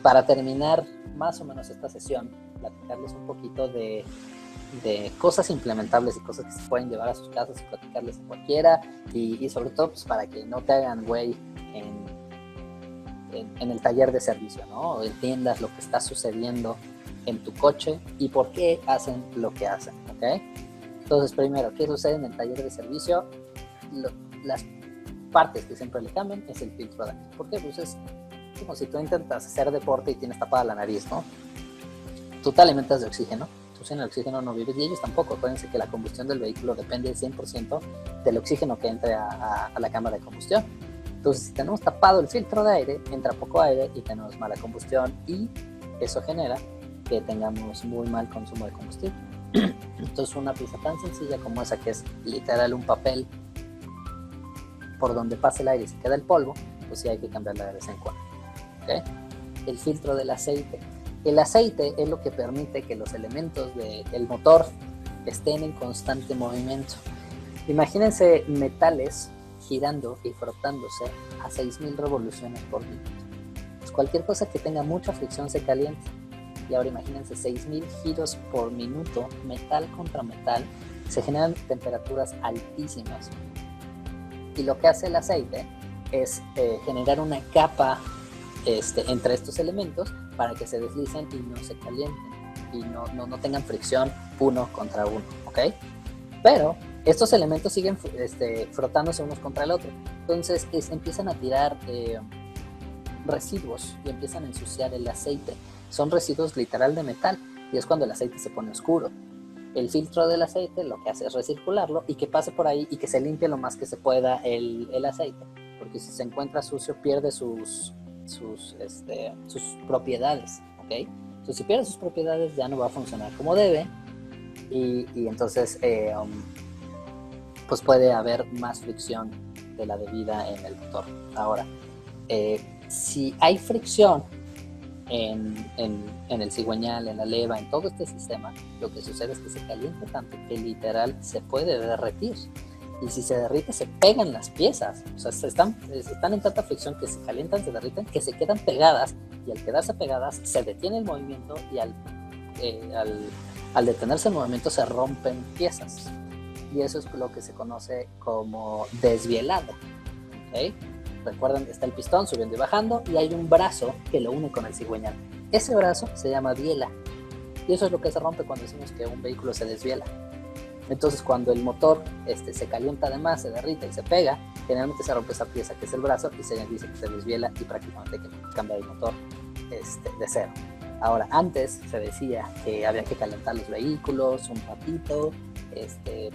para terminar más o menos esta sesión, platicarles un poquito de cosas implementables y cosas que se pueden llevar a sus casas y platicarles a cualquiera, y sobre todo pues, para que no te hagan güey en el taller de servicio, ¿no? O entiendas lo que está sucediendo en tu coche y por qué hacen lo que hacen, ¿ok? Entonces, primero, ¿qué sucede en el taller de servicio? Las partes que siempre le cambian es el filtro de aire. ¿Por qué? Pues es como si tú intentas hacer deporte y tienes tapada la nariz, ¿no? Tú te alimentas de oxígeno, tú sin el oxígeno no vives y ellos tampoco. Acuérdense que la combustión del vehículo depende 100% del oxígeno que entre a la cámara de combustión. Entonces, si tenemos tapado el filtro de aire, entra poco aire y tenemos mala combustión, y eso genera que tengamos muy mal consumo de combustible. Entonces, una pieza tan sencilla como esa, que es literal un papel por donde pasa el aire y se queda el polvo, pues sí hay que cambiarla de vez en cuando, ¿okay? El filtro del aceite. El aceite es lo que permite que los elementos del motor estén en constante movimiento. Imagínense metales girando y frotándose a 6,000 revoluciones por minuto. Pues cualquier cosa que tenga mucha fricción se calienta. Y ahora imagínense 6,000 giros por minuto, metal contra metal, se generan temperaturas altísimas. Y lo que hace el aceite es generar una capa entre estos elementos para que se deslicen y no se calienten y no tengan fricción uno contra uno, ¿ok? Pero estos elementos siguen frotándose unos contra el otro. Entonces empiezan a tirar residuos y empiezan a ensuciar el aceite. Son residuos literal de metal y es cuando el aceite se pone oscuro. El filtro del aceite lo que hace es recircularlo y que pase por ahí y que se limpie lo más que se pueda el aceite, porque si se encuentra sucio pierde sus propiedades, ¿ok? Entonces, si pierde sus propiedades ya no va a funcionar como debe y entonces pues puede haber más fricción de la debida en el motor. Ahora, si hay fricción en el cigüeñal, en la leva, en todo este sistema, lo que sucede es que se calienta tanto que literal se puede derretir. Y si se derrite, se pegan las piezas. O sea, están en tanta fricción que se calientan, se derriten, que se quedan pegadas. Y al quedarse pegadas, se detiene el movimiento y al detenerse el movimiento se rompen piezas. Y eso es lo que se conoce como desvielado, ¿okay? Recuerden, está el pistón subiendo y bajando y hay un brazo que lo une con el cigüeñal. Ese brazo se llama biela y eso es lo que se rompe cuando decimos que un vehículo se desviela. Entonces, cuando el motor se calienta además, se derrite y se pega, generalmente se rompe esa pieza que es el brazo y se dice que se desviela y prácticamente hay que cambiar el motor de cero. Ahora, antes se decía que había que calentar los vehículos un ratito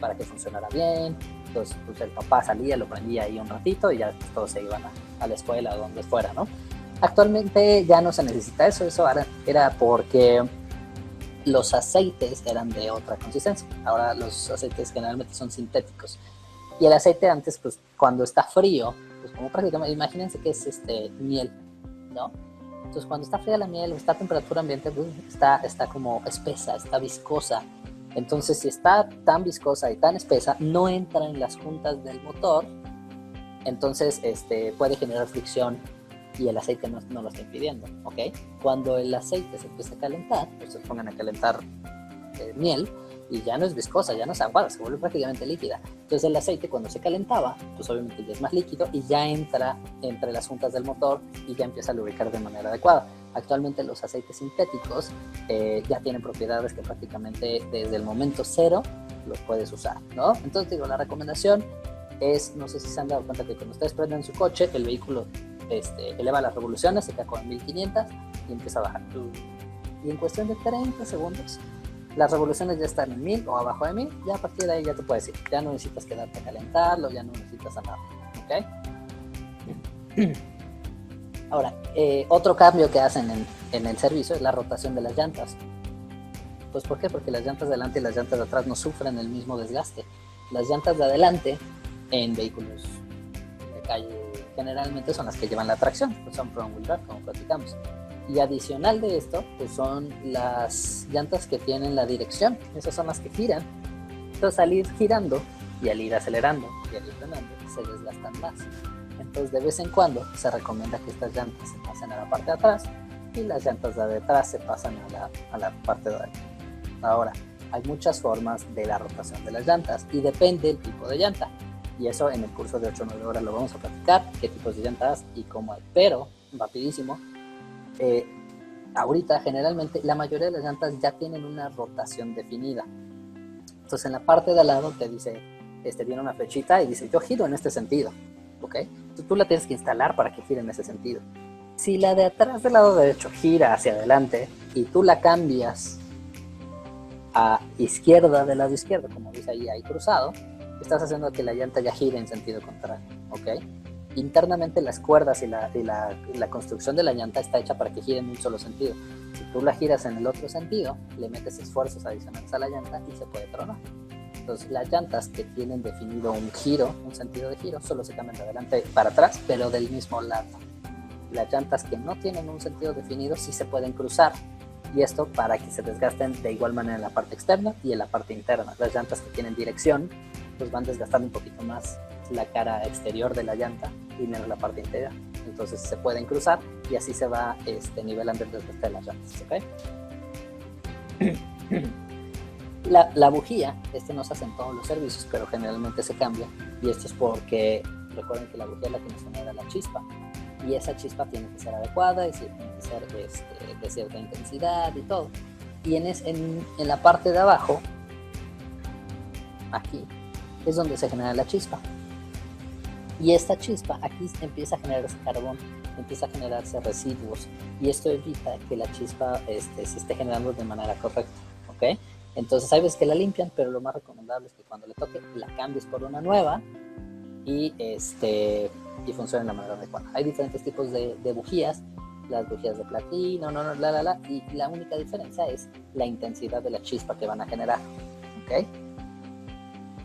para que funcionara bien. Entonces, pues el papá salía, lo prendía ahí un ratito y ya pues, todos se iban a la escuela o donde fuera, ¿no? Actualmente ya no se necesita eso era porque los aceites eran de otra consistencia. Ahora los aceites generalmente son sintéticos. Y el aceite antes, pues cuando está frío, pues como prácticamente, imagínense que es miel, ¿no? Entonces cuando está fría la miel o está a temperatura ambiente, pues, está como espesa, está viscosa. Entonces si está tan viscosa y tan espesa, no entra en las juntas del motor, entonces puede generar fricción y el aceite no lo está impidiendo, ¿ok? Cuando el aceite se empieza a calentar, pues se pongan a calentar miel y ya no es viscosa, ya no es aguada, se vuelve prácticamente líquida. Entonces el aceite cuando se calentaba, pues obviamente ya es más líquido y ya entra entre las juntas del motor y ya empieza a lubricar de manera adecuada. Actualmente los aceites sintéticos ya tienen propiedades que prácticamente desde el momento cero los puedes usar, ¿no? Entonces digo, la recomendación es, no sé si se han dado cuenta que cuando ustedes prenden su coche, el vehículo eleva las revoluciones, se queda con 1500 y empieza a bajar. Y en cuestión de 30 segundos, las revoluciones ya están en 1000 o abajo de 1000, ya a partir de ahí ya te puedes ir. Ya no necesitas quedarte a calentarlo, ya no necesitas nada, ¿ok? Ahora, otro cambio que hacen en el servicio es la rotación de las llantas. Pues ¿por qué? Porque las llantas de adelante y las llantas de atrás no sufren el mismo desgaste. Las llantas de adelante en vehículos de calle generalmente son las que llevan la tracción, pues son front wheel drive, como platicamos. Y adicional de esto, pues son las llantas que tienen la dirección, esas son las que giran. Entonces al ir girando y al ir acelerando y al ir frenando, se desgastan más. Entonces de vez en cuando se recomienda que estas llantas se pasen a la parte de atrás y las llantas de detrás se pasan a la parte de adelante. Ahora, hay muchas formas de la rotación de las llantas y depende del tipo de llanta. Y eso en el curso de 8 o 9 horas lo vamos a platicar, qué tipos de llantas y cómo hay. Pero, rapidísimo, ahorita generalmente la mayoría de las llantas ya tienen una rotación definida. Entonces en la parte de al lado te dice, viene una flechita y dice, yo giro en este sentido, ¿ok? Entonces, tú la tienes que instalar para que gire en ese sentido. Si la de atrás del lado derecho gira hacia adelante y tú la cambias a izquierda del lado izquierdo, como dice ahí cruzado, estás haciendo que la llanta ya gire en sentido contrario, ¿ok? Internamente las cuerdas y la construcción de la llanta está hecha para que gire en un solo sentido. Si tú la giras en el otro sentido, le metes esfuerzos adicionales a la llanta y se puede tronar. Entonces las llantas que tienen definido un giro, un sentido de giro, solo se cambian de adelante para atrás, pero del mismo lado. Las llantas que no tienen un sentido definido sí se pueden cruzar, y esto para que se desgasten de igual manera en la parte externa y en la parte interna. Las llantas que tienen dirección pues van desgastando un poquito más la cara exterior de la llanta y menos la parte interior. Entonces se pueden cruzar y así se va nivelando el desgaste de las llantas, ¿ok? La bujía, no se hace en todos los servicios, pero generalmente se cambia, y esto es porque recuerden que la bujía es la que nos genera la chispa, y esa chispa tiene que ser adecuada y tiene que ser de cierta intensidad y todo. Y en la parte de abajo, aquí, es donde se genera la chispa. Y esta chispa, aquí empieza a generarse carbón, empieza a generarse residuos, y esto evita que la chispa se esté generando de manera correcta, ¿ok? Entonces hay veces que la limpian, pero lo más recomendable es que cuando le toque la cambies por una nueva y funcione de la manera adecuada. Hay diferentes tipos de bujías, las bujías de platino, y la única diferencia es la intensidad de la chispa que van a generar, ¿ok?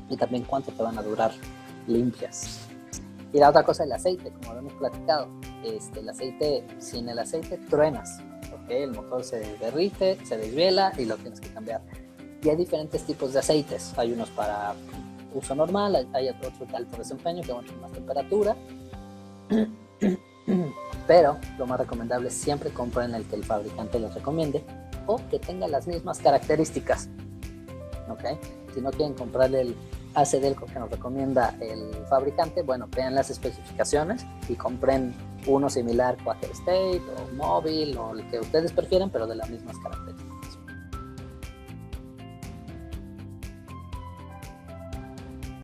Y también cuánto te van a durar limpias. Y la otra cosa, el aceite, como lo hemos platicado, el aceite, sin el aceite truenas, ¿ok? El motor se derrite, se desviela y lo tienes que cambiar. Y hay diferentes tipos de aceites, hay unos para uso normal, hay otros de alto desempeño que aguantan más temperatura, pero lo más recomendable es siempre compren el que el fabricante les recomiende o que tenga las mismas características, ¿ok? Si no quieren comprar el ACDelco que nos recomienda el fabricante, bueno, vean las especificaciones y compren uno similar, Quaker State o Móvil o el que ustedes prefieran, pero de las mismas características.